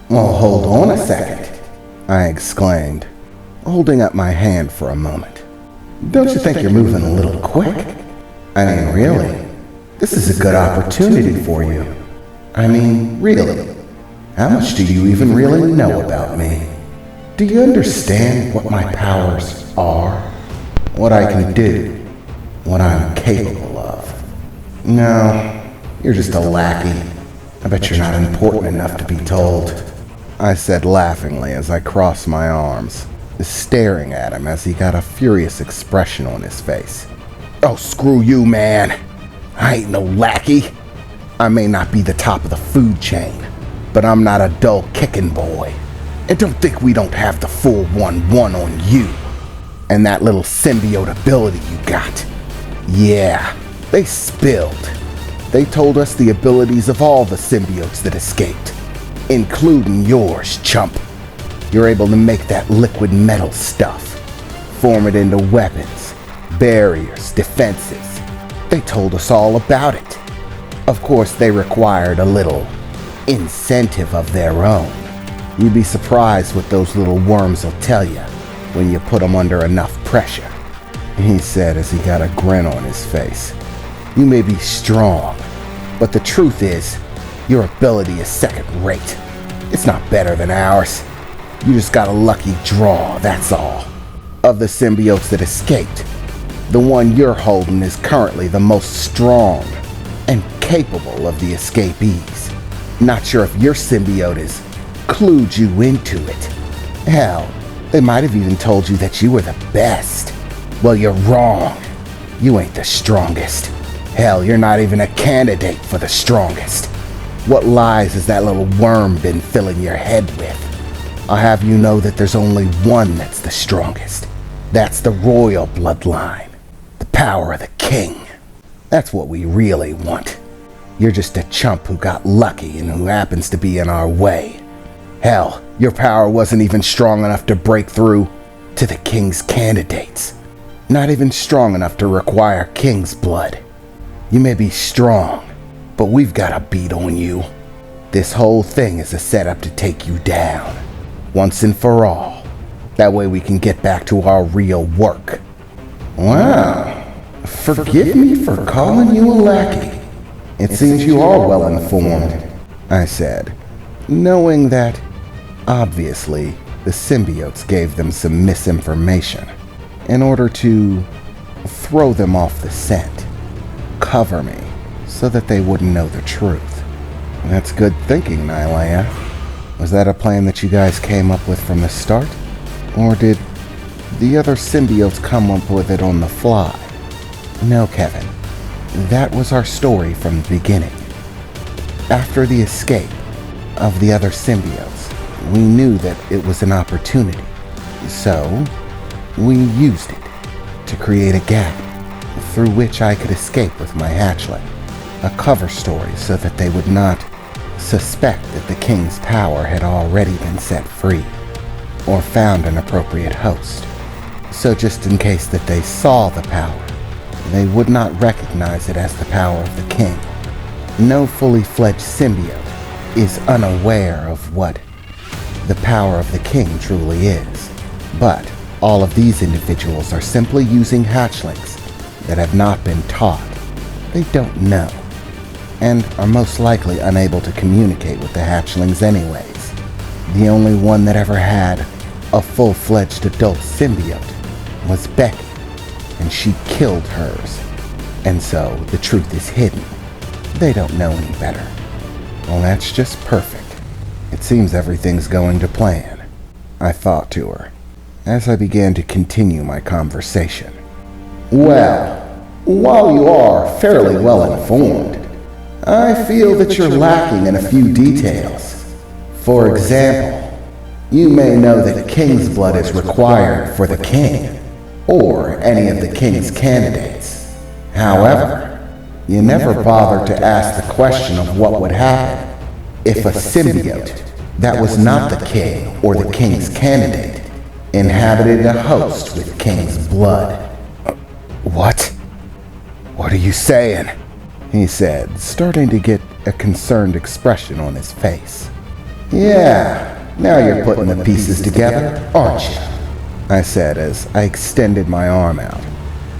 Well, hold on a second, I exclaimed, holding up my hand for a moment. Don't you think you're moving a little quick? I mean, really, this is a good opportunity for you. I mean, really, how much do you even really know about me? Do you understand what my powers are? What I can do? What I'm capable of? No, you're just a lackey. I bet you're not important enough to be told, I said laughingly as I crossed my arms, staring at him as he got a furious expression on his face. Oh, screw you, man. I ain't no lackey. I may not be the top of the food chain, but I'm not a dull kicking boy. And don't think we don't have the 411 on you. And that little symbiote ability you got. Yeah, they spilled. They told us the abilities of all the symbiotes that escaped, including yours, chump. You're able to make that liquid metal stuff, form it into weapons, barriers, defenses. They told us all about it. Of course, they required a little incentive of their own. You'd be surprised what those little worms will tell you when you put them under enough pressure, he said as he got a grin on his face. You may be strong, but the truth is, your ability is second rate. It's not better than ours. You just got a lucky draw, that's all. Of the symbiotes that escaped, the one you're holding is currently the most strong and capable of the escapees. Not sure if your symbiote has clued you into it. Hell, they might have even told you that you were the best. Well, you're wrong. You ain't the strongest. Hell, you're not even a candidate for the strongest. What lies has that little worm been filling your head with? I'll have you know that there's only one that's the strongest. That's the royal bloodline. The power of the king. That's what we really want. You're just a chump who got lucky and who happens to be in our way. Hell, your power wasn't even strong enough to break through to the king's candidates. Not even strong enough to require king's blood. You may be strong, but we've got a beat on you. This whole thing is a setup to take you down, once and for all. That way we can get back to our real work. Wow, forgive me for calling you a lackey. It seems you are well informed, I said, knowing that, obviously, the symbiotes gave them some misinformation in order to throw them off the scent, cover me, so that they wouldn't know the truth. That's good thinking, Nylea. Was that a plan that you guys came up with from the start? Or did the other symbiotes come up with it on the fly? No, Keven. That was our story from the beginning. After the escape of the other symbiotes, we knew that it was an opportunity. So, we used it to create a gap through which I could escape with my hatchling. A cover story so that they would not suspect that the king's power had already been set free or found an appropriate host. So just in case that they saw the power, they would not recognize it as the power of the king. No fully fledged symbiote is unaware of what the power of the king truly is. But all of these individuals are simply using hatchlings that have not been taught. They don't know, and are most likely unable to communicate with the hatchlings anyways. The only one that ever had a full-fledged adult symbiote was Becky, and she killed hers. And so the truth is hidden. They don't know any better. Well, that's just perfect. It seems everything's going to plan, I thought to her, as I began to continue my conversation. Well, while you are fairly well informed, I feel that you're lacking in a few details. For example, you may know that king's blood is required for the king, or any of the king's candidates. However, you never bothered to ask the question of what would happen if a symbiote that was not the king or the king's candidate inhabited a host with king's blood. What? What are you saying? He said, starting to get a concerned expression on his face. Yeah, now you're putting the pieces together, aren't you? I said as I extended my arm out,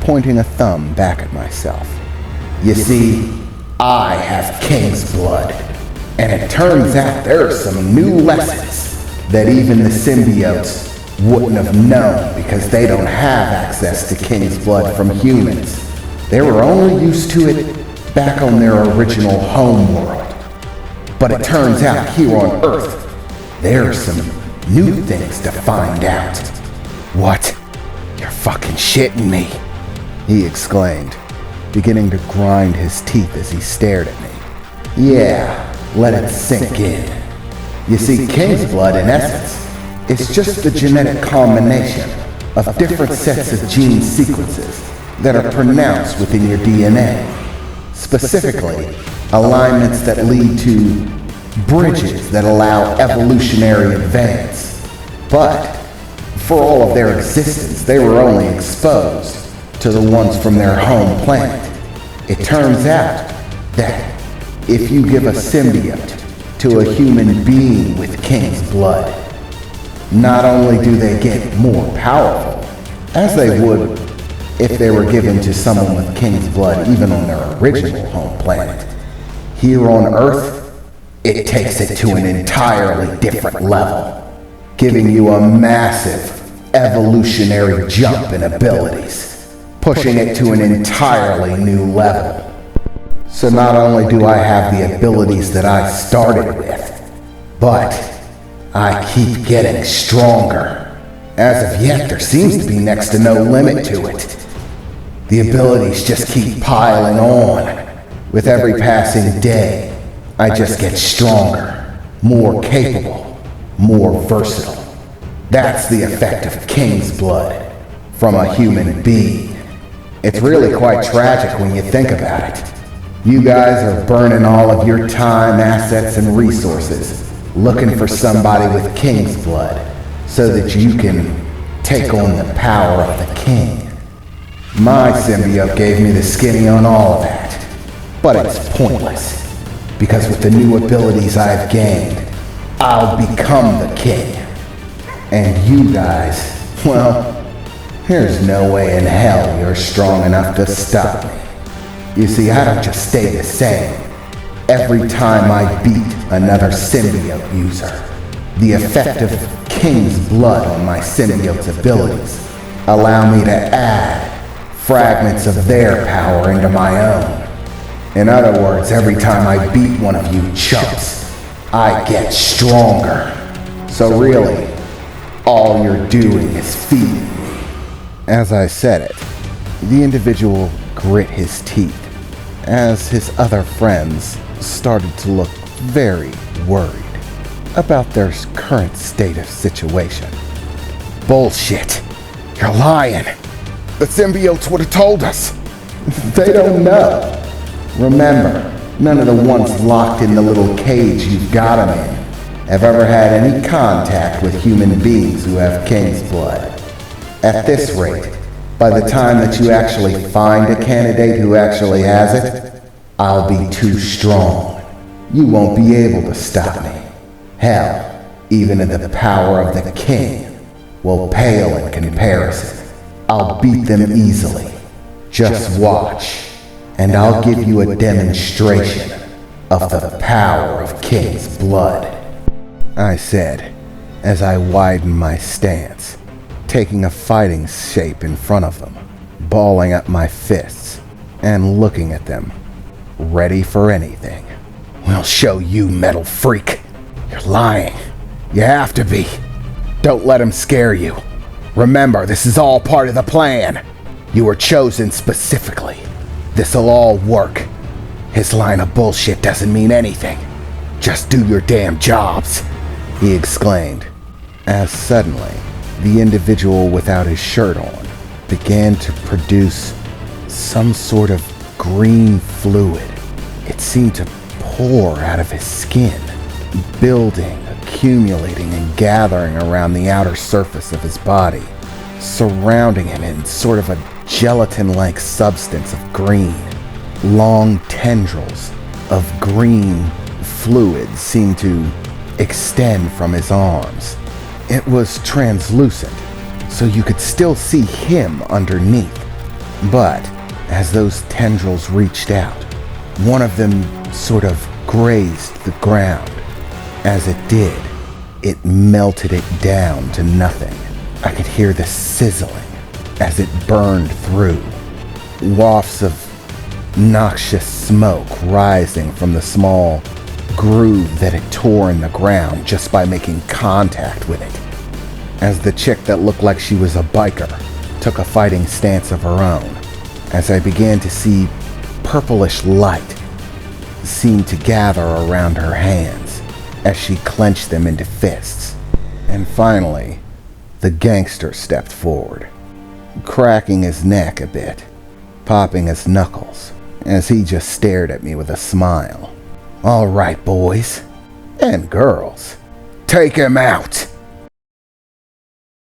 pointing a thumb back at myself. You see, I have king's blood, and it turns out there are some new lessons that even the symbiotes wouldn't have known because they don't have access to king's blood from humans. They were only used to it back on their original home world. But it turns out here on Earth, there are some new things to find out. What? You're fucking shitting me, he exclaimed, beginning to grind his teeth as he stared at me. Yeah, let it sink in. You see, king's blood, in essence, is just the genetic combination of different sets of gene sequences that are pronounced within your DNA. Specifically, alignments that lead to bridges that allow evolutionary advance. But for all of their existence, they were only exposed to the ones from their home planet. It turns out that if you give a symbiote to a human being with king's blood, not only do they get more powerful, as they would if they were given to someone with king's blood even on their original home planet, here on Earth, it takes it to an entirely different level, giving you a massive evolutionary jump in abilities, pushing it to an entirely new level. So not only do I have the abilities that I started with, but I keep getting stronger. As of yet, there seems to be next to no limit to it. The abilities just keep piling on. With every passing day, I just get stronger, more capable, more versatile. That's the effect of king's blood from a human being. It's really quite tragic when you think about it. You guys are burning all of your time, assets, and resources looking for somebody with king's blood so that you can take on the power of the king. My symbiote gave me the skinny on all of that, but it's pointless, because with the new abilities I've gained, I'll become the king. And you guys, well, there's no way in hell you're strong enough to stop me. You see, I don't just stay the same. Every time I beat another symbiote user, the effect of king's blood on my symbiote's abilities allow me to add fragments of their power into my own. In other words, every time I beat one of you chumps, I get stronger. So really, all you're doing is feeding me. As I said it, the individual grit his teeth as his other friends started to look very worried about their current state of situation. Bullshit. You're lying. The symbiotes would have told us. They don't know. Remember, none of the ones locked in the little cage you've got them in have ever had any contact with human beings who have king's blood. At this rate, by the time that you actually find a candidate who actually has it, I'll be too strong. You won't be able to stop me. Hell, even the power of the king will pale in comparison. I'll beat them easily. Just watch, and I'll give you a demonstration of the power of king's blood, I said as I widened my stance, taking a fighting shape in front of them, balling up my fists and looking at them, ready for anything. We'll show you, metal freak. You're lying. You have to be. Don't let him scare you. Remember, this is all part of the plan. You were chosen specifically. This'll all work. His line of bullshit doesn't mean anything. Just do your damn jobs, he exclaimed, as suddenly the individual without his shirt on began to produce some sort of green fluid. It seemed to pour out of his skin, building, accumulating, and gathering around the outer surface of his body, surrounding him in sort of a gelatin-like substance of green. Long tendrils of green fluid seemed to extend from his arms. It was translucent, so you could still see him underneath. But as those tendrils reached out, one of them sort of grazed the ground. As it did, it melted it down to nothing. I could hear the sizzling as it burned through. Wafts of noxious smoke rising from the small groove that it tore in the ground just by making contact with it. As the chick that looked like she was a biker took a fighting stance of her own, as I began to see purplish light seem to gather around her hands as she clenched them into fists. And finally, the gangster stepped forward, cracking his neck a bit, popping his knuckles, as he just stared at me with a smile. "All right, boys and girls, take him out."